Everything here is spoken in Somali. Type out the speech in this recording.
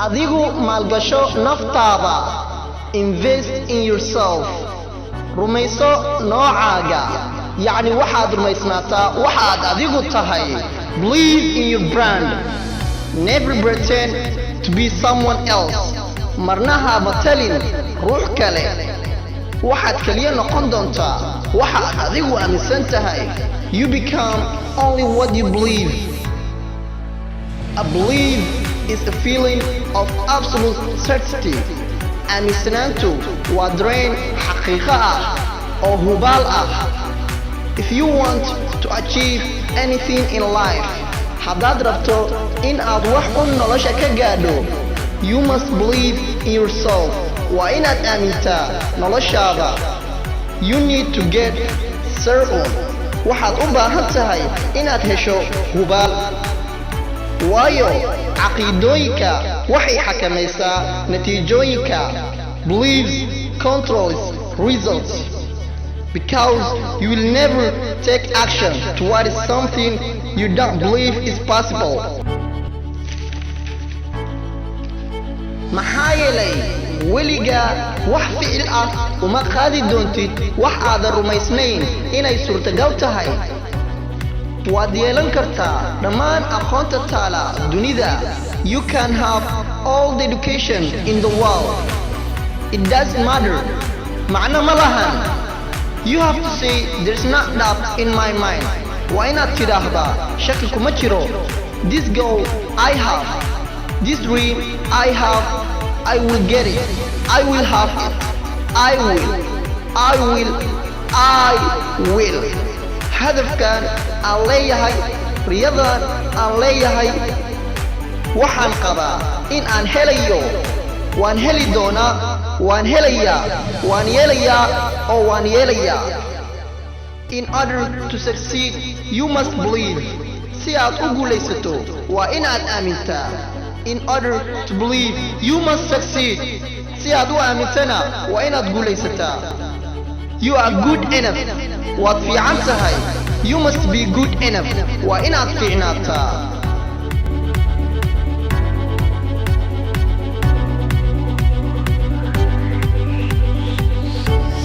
adigu maalgasho naftaada. Invest in yourself. rumayso noocaaga, yacni waxaad rumaysnaataa waxaad adigu tahay. Believe in your brand. Never pretend to be someone else. marnaha matalin ruux kale. waxaad kaliya noqon doontaa waxaad adigu aaminsan tahay. You become only what you believe. A belief is a feeling of absolute certainty. Aaminsanaantu waa dareen xaqiiqo ah oo hubaal ah. If you want to achieve anything in life, haddaad rabto in aad wax un nolosha ka gaadho, you must believe in yourself. waa inaad aamintaa noloshaada. You need to get certain. waxaad u baahan tahay inaad hesho hubaal. waayo caqiidooyinka waxay xakamaysaa natiijooyinka. Beliefs controls results. Because you will never take action towards something you don't believe is possible. maxaa yeelay weliga wax ficil ah uma qaadi doontid wax aadan rumaysnayn inay suurtagal tahay. waad yeelan kartaa dhammaan aqoonta taala dunida. You can have all the education in the world. It doesn't matter. macno ma lahan. You have to say there's not doubt in my mind. waa inaad tidhaahdaa shaki kuma jiro. This goal I have. This dream I have. I will get it. I will have it. I will. hadafkan aan leeyahay, riyadan aan leeyahay, waxaan qabaa in aan helayo. waan heli doonaa, waan helayaa, waan yeelayaa oo waan yeelayaa. In order to succeed, you must believe. si aad u guulaysato waa inaad aamintaa. In order to believe, you must succeed. si aad u aamintana waa inaad guulaysataa. You are good enough. waad fiican tahay. You must be good enough. waa inaad fiicnaataa.